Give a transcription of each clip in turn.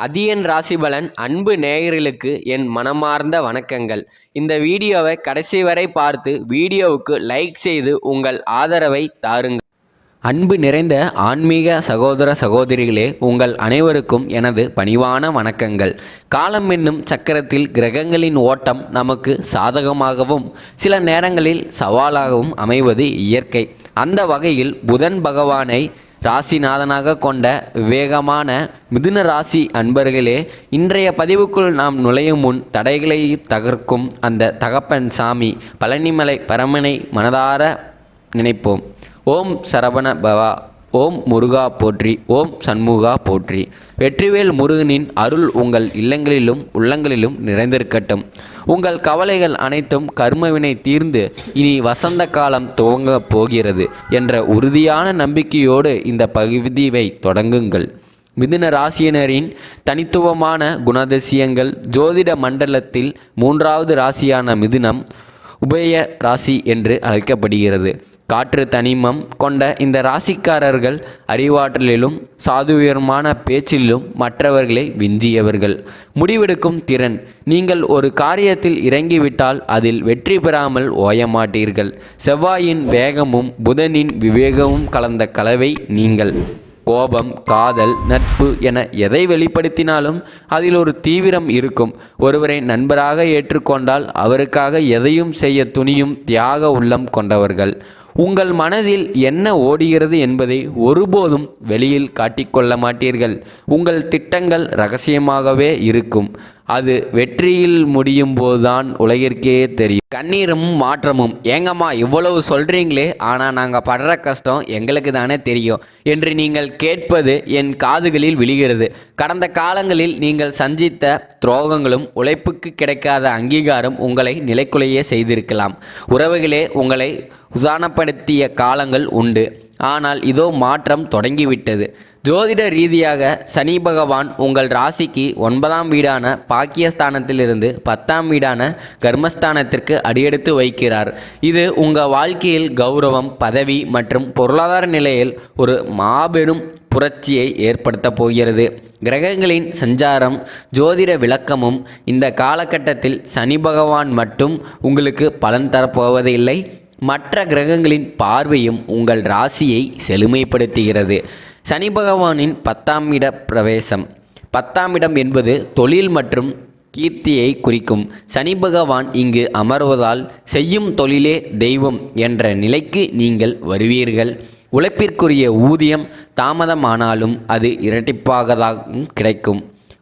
அதியன் ராசிபலன் அன்பு நேயர்களுக்கு என் மனமார்ந்த வணக்கங்கள். இந்த வீடியோவை கடைசி வரை பார்த்து வீடியோவுக்கு லைக் செய்து உங்கள் ஆதரவை தாருங்கள். அன்பு நிறைந்த ஆன்மீக சகோதர சகோதரிகளே, உங்கள் அனைவருக்கும் எனது பணிவான வணக்கங்கள். காலம் என்னும் சக்கரத்தில் கிரகங்களின் ஓட்டம் நமக்கு சாதகமாகவும் சில நேரங்களில் சவாலாகவும் அமைவது இயற்கை. அந்த வகையில் புதன் பகவானை ராசிநாதனாக கொண்ட விவேகமான மிதுன ராசி அன்பர்களே, இன்றைய பதிவுக்குள் நாம் நுழையும் முன் தடைகளை தகர்க்கும் அந்த தகப்பன் சாமி பழனிமலை பரமனை மனதார நினைப்போம். ஓம் சரவண பவா, ஓம் முருகா போற்றி, ஓம் சண்முகா போற்றி. வெற்றிவேல் முருகனின் அருள் உங்கள் இல்லங்களிலும் உள்ளங்களிலும் நிறைந்திருக்கட்டும். உங்கள் கவலைகள் அனைத்தும் கர்மவினை தீர்ந்து இனி வசந்த காலம் துவங்கப் போகிறது என்ற உறுதியான நம்பிக்கையோடு இந்த பகுதியை தொடங்குங்கள். மிதுன ராசியினரின் தனித்துவமான குணாதிசயங்கள். ஜோதிட மண்டலத்தில் 3வது ராசியான மிதுனம் உபய ராசி என்று அழைக்கப்படுகிறது. காற்று தனிமம் கொண்ட இந்த ராசிக்காரர்கள் அறிவாற்றலிலும் சாதுரியமான பேச்சிலும் மற்றவர்களை விஞ்சியவர்கள். முடிவெடுக்கும் திறன். நீங்கள் ஒரு காரியத்தில் இறங்கிவிட்டால் அதில் வெற்றி பெறாமல் ஓயமாட்டீர்கள். செவ்வாயின் வேகமும் புதனின் விவேகமும் கலந்த கலவை நீங்கள். கோபம், காதல், நட்பு என எதை வெளிப்படுத்தினாலும் அதில் ஒரு தீவிரம் இருக்கும். ஒருவரை நண்பராக ஏற்றுக்கொண்டால் அவருக்காக எதையும் செய்ய துணியும் தியாக உள்ளம் கொண்டவர்கள். உங்கள் மனதில் என்ன ஓடுகிறது என்பதை ஒருபோதும் வெளியில் காட்டிக்கொள்ள மாட்டீர்கள். உங்கள் திட்டங்கள் இரகசியமாகவே இருக்கும். அது வெற்றியில் முடியும் போதுதான் உலகிற்கே தெரியும். கண்ணீரும் மாற்றமும். ஏங்கம்மா இவ்வளவு சொல்கிறீங்களே, ஆனால் நாங்கள் படுற கஷ்டம் எங்களுக்கு தானே தெரியும் என்று நீங்கள் கேட்பது என் காதுகளில் விழுகிறது. கடந்த காலங்களில் நீங்கள் சந்தித்த துரோகங்களும் உழைப்புக்கு கிடைக்காத அங்கீகாரம் உங்களை நிலைக்குலையே செய்திருக்கலாம். உறவுகளே உங்களை உதாரணப்படுத்திய காலங்கள் உண்டு. ஆனால் இதோ மாற்றம் தொடங்கிவிட்டது. ஜோதிட ரீதியாக சனி பகவான் உங்கள் ராசிக்கு 9ஆம் வீடான பாக்கியஸ்தானத்திலிருந்து 10ஆம் வீடான கர்மஸ்தானத்திற்கு அடியெடுத்து வைக்கிறார். இது உங்கள் வாழ்க்கையில் கௌரவம், பதவி மற்றும் பொருளாதார நிலையில் ஒரு மாபெரும் புரட்சியை ஏற்படுத்த போகிறது. கிரகங்களின் சஞ்சாரம், ஜோதிட விளக்கமும். இந்த காலகட்டத்தில் சனி பகவான் மட்டும் உங்களுக்கு பலன் தரப்போவதில்லை. மற்ற கிரகங்களின் பார்வையும் உங்கள் ராசியை செழுமைப்படுத்துகிறது. சனி பகவானின் 10ஆம் இட பிரவேசம். 10ஆம் இடம் என்பது தொழில் மற்றும் கீர்த்தியை குறிக்கும். சனி பகவான் இங்கு அமர்வதால் செய்யும் தொழிலே தெய்வம் என்ற நிலைக்கு நீங்கள் வருவீர்கள். உழைப்பிற்குரிய ஊதியம் தாமதமானாலும் அது இரட்டிப்பாகதான் கிடைக்கும்.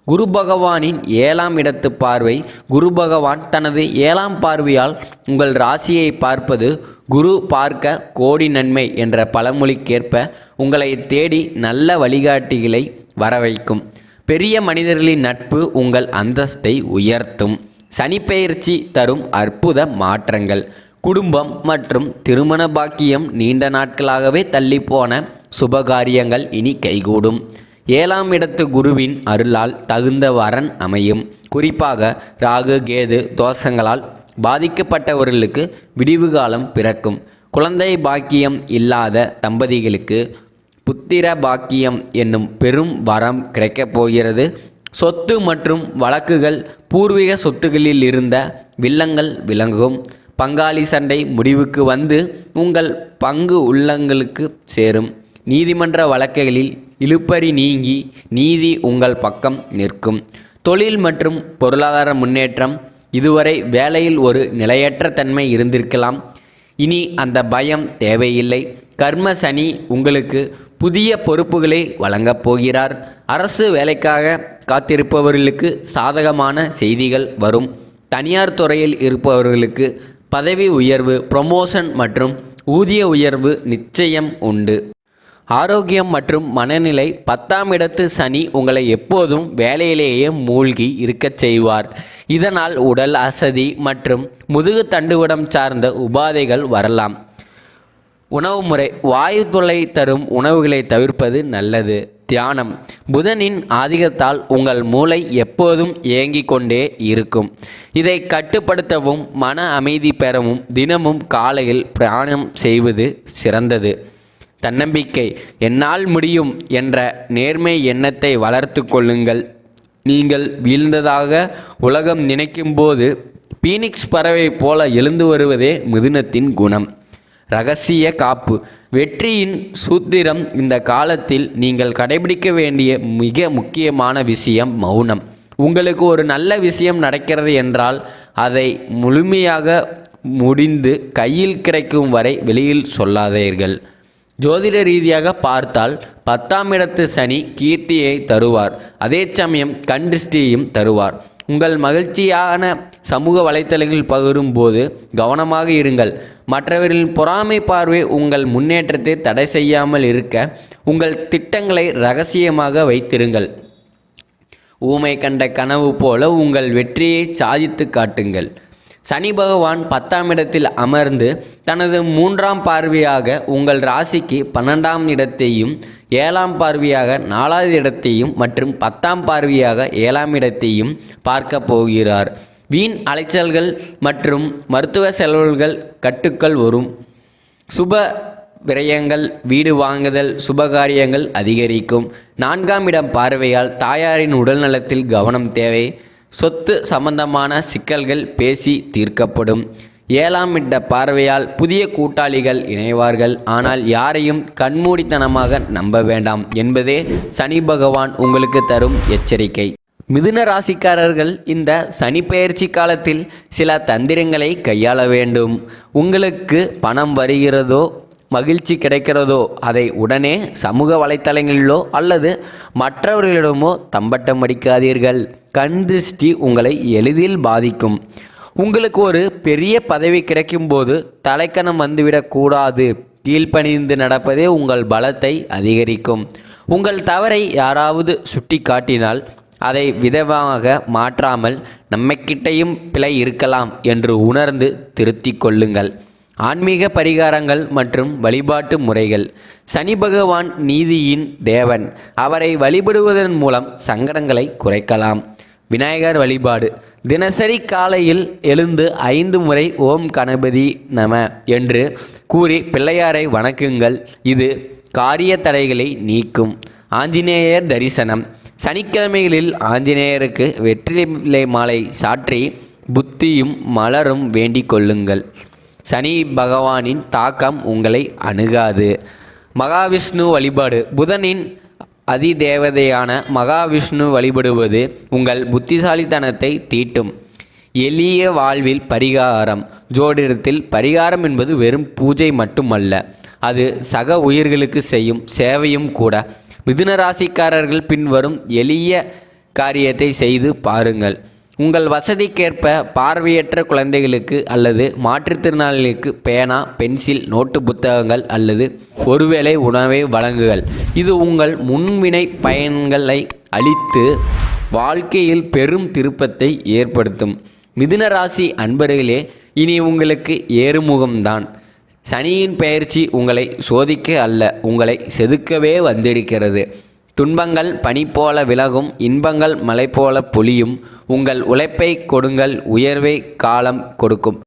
குரு பகவானின் 7ஆம் இடத்து பார்வை. குரு பகவான் தனது 7ஆம் பார்வையால் உங்கள் ராசியை பார்ப்பது குரு பார்க்க கோடி நன்மை என்ற பழமொழிக்கேற்ப உங்களை தேடி நல்ல வழிகாட்டிகளை வரவைக்கும். பெரிய மனிதர்களின் நட்பு உங்கள் அந்தஸ்தை உயர்த்தும். சனிப்பெயர்ச்சி தரும் அற்புத மாற்றங்கள். குடும்பம் மற்றும் திருமண பாக்கியம். நீண்ட நாட்களாகவே தள்ளிப்போன சுபகாரியங்கள் இனி கைகூடும். 7ஆம் இடத்து குருவின் அருளால் தகுந்த வரன் அமையும். குறிப்பாக ராகு கேது தோஷங்களால் பாதிக்கப்பட்டவர்களுக்கு விடிவு காலம் பிறக்கும். குழந்தை பாக்கியம் இல்லாத தம்பதிகளுக்கு புத்திர பாக்கியம் என்னும் பெரும் வரம் கிடைக்கப் போகிறது. சொத்து மற்றும் வழக்குகள். பூர்வீக சொத்துக்களில் இருந்த வில்லங்கள் விளங்கும். பங்காளி சண்டை முடிவுக்கு வந்து உங்கள் பங்கு உள்ளங்களுக்கு சேரும். நீதிமன்ற வழக்குகளில் இழுபறி நீங்கி நீதி உங்கள் பக்கம் நிற்கும். தொழில் மற்றும் பொருளாதார முன்னேற்றம். இதுவரை வேலையில் ஒரு நிலையற்ற தன்மை இருந்திருக்கலாம். இனி அந்த பயம் தேவையில்லை. கர்ம சனி உங்களுக்கு புதிய பொறுப்புகளை வழங்கப் போகிறார். அரசு வேலைக்காக காத்திருப்பவர்களுக்கு சாதகமான செய்திகள் வரும். தனியார் துறையில் இருப்பவர்களுக்கு பதவி உயர்வு, ப்ரமோஷன் மற்றும் ஊதிய உயர்வு நிச்சயம் உண்டு. ஆரோக்கியம் மற்றும் மனநிலை. 10ஆம் இடத்து சனி உங்களை எப்போதும் வேலையிலேயே மூழ்கி இருக்கச் செய்வார். இதனால் உடல் அசதி மற்றும் முதுகு தண்டுவடம் சார்ந்த உபாதைகள் வரலாம். உணவு முறை. வாயு தொல்லை தரும் உணவுகளை தவிர்ப்பது நல்லது. தியானம். புதனின் ஆதிக்கத்தால் உங்கள் மூளை எப்போதும் இயங்கிக் கொண்டே இருக்கும். இதை கட்டுப்படுத்தவும் மன அமைதி பெறவும் தினமும் காலையில் பிராணம் செய்வது சிறந்தது. தன்னம்பிக்கை. என்னால் முடியும் என்ற நேர்மை எண்ணத்தை வளர்த்து கொள்ளுங்கள். நீங்கள் வீழ்ந்ததாக உலகம் நினைக்கும்போது பீனிக்ஸ் பறவை போல எழுந்து வருவதே மிதுனத்தின் குணம். இரகசிய காப்பு. வெற்றியின் சூத்திரம். இந்த காலத்தில் நீங்கள் கடைபிடிக்க வேண்டிய மிக முக்கியமான விஷயம் மௌனம். உங்களுக்கு ஒரு நல்ல விஷயம் நடக்கிறது என்றால் அதை முழுமையாக முடிந்து கையில் கிடைக்கும் வரை வெளியில் சொல்லாதீர்கள். ஜோதிட ரீதியாக பார்த்தால் 10ஆம் இடத்து சனி கீர்த்தியை தருவார், அதே சமயம் கண்திருஷ்டியையும் தருவார். உங்கள் மகிழ்ச்சியான சமூக வலைத்தளங்களில் பகிரும் போது கவனமாக இருங்கள். மற்றவர்களின் பொறாமை பார்வை உங்கள் முன்னேற்றத்தை தடை செய்யாமல் இருக்க உங்கள் திட்டங்களை இரகசியமாக வைத்திருங்கள். ஊமை கண்ட கனவு போல உங்கள் வெற்றியை சாதித்து காட்டுங்கள். சனி பகவான் 10ஆம் இடத்தில் அமர்ந்து தனது 3ஆம் பார்வையாக உங்கள் ராசிக்கு 12ஆம் இடத்தையும் 7ஆம் பார்வையாக 4வது இடத்தையும் மற்றும் 10ஆம் பார்வையாக 7ஆம் இடத்தையும் பார்க்க போகிறார். வீண் அலைச்சல்கள் மற்றும் மருத்துவ செலவுகள் கட்டுக்கள் வரும். சுப விரயங்கள், வீடு வாங்குதல், சுபகாரியங்கள் அதிகரிக்கும். 4ஆம் இடம் பார்வையால் தாயாரின் உடல் நலத்தில் கவனம் தேவை. சொத்து சம்பந்தமான சிக்கல்கள் பேசி தீர்க்கப்படும். 7ஆம் இட பார்வையால் புதிய கூட்டாளிகள் இணைவார்கள். ஆனால் யாரையும் கண்மூடித்தனமாக நம்ப வேண்டாம் என்பதே சனி பகவான் உங்களுக்கு தரும் எச்சரிக்கை. மிதுன ராசிக்காரர்கள் இந்த சனி பெயர்ச்சி காலத்தில் சில தந்திரங்களை கையாள வேண்டும். உங்களுக்கு பணம் வருகிறதோ மகிழ்ச்சி கிடைக்கிறதோ அதை உடனே சமூக வலைத்தளங்களிலோ அல்லது மற்றவர்களிடமோ தம்பட்டம் அடிக்காதீர்கள். கண் திருஷ்டி உங்களை எளிதில் பாதிக்கும். உங்களுக்கு ஒரு பெரிய பதவி கிடைக்கும்போது தலைக்கணம் வந்துவிடக்கூடாது. கீழ்ப்பணிந்து நடப்பதே உங்கள் பலத்தை அதிகரிக்கும். உங்கள் தவறை யாராவது சுட்டி காட்டினால் அதை விதமாக மாற்றாமல் நம்மக்கிட்டையும் பிழை இருக்கலாம் என்று உணர்ந்து திருத்திக் கொள்ளுங்கள். ஆன்மீக பரிகாரங்கள் மற்றும் வழிபாட்டு முறைகள். சனி பகவான் நீதியின் தேவன். அவரை வழிபடுவதன் மூலம் சங்கடங்களை குறைக்கலாம். விநாயகர் வழிபாடு. தினசரி காலையில் எழுந்து 5 முறை ஓம் கணபதி நம என்று கூறி பிள்ளையாரை வணக்குங்கள். இது காரிய தடைகளை நீக்கும். ஆஞ்சநேயர் தரிசனம். சனிக்கிழமைகளில் ஆஞ்சநேயருக்கு வெற்றிலை மாலை சாற்றி புத்தியும் மலரும் வேண்டிக் கொள்ளுங்கள். சனி பகவானின் தாக்கம் உங்களை அணுகாது. மகாவிஷ்ணு வழிபாடு. புதனின் அதிதேவதையான மகாவிஷ்ணு வழிபடுவது உங்கள் புத்திசாலித்தனத்தை தீட்டும். எளிய வாழ்வில் பரிகாரம். ஜோதிடத்தில் பரிகாரம் என்பது வெறும் பூஜை மட்டுமல்ல, அது சக உயிர்களுக்கு செய்யும் சேவையும் கூட. மிதுன ராசிக்காரர்கள் பின்வரும் எளிய காரியத்தை செய்து பாருங்கள். உங்கள் வசதிக்கேற்ப பார்வையற்ற குழந்தைகளுக்கு அல்லது மாற்றுத்திறனாளிகளுக்கு பேனா, பென்சில், நோட்டு புத்தகங்கள் அல்லது ஒருவேளை உணவை வழங்குங்கள். இது உங்கள் முன்வினை பயன்களை அளித்து வாழ்க்கையில் பெரும் திருப்பத்தை ஏற்படுத்தும். மிதுன ராசி அன்பர்களே, இனி உங்களுக்கு ஏறுமுகம்தான். சனியின் பெயர்ச்சி உங்களை சோதிக்க அல்ல, உங்களை செதுக்கவே வந்திருக்கிறது. துன்பங்கள் பனி போல விலகும், இன்பங்கள் மலை போல பொழியும். உங்கள் உழைப்பை கொடுங்கள், உயர்வை காலம் கொடுக்கும்.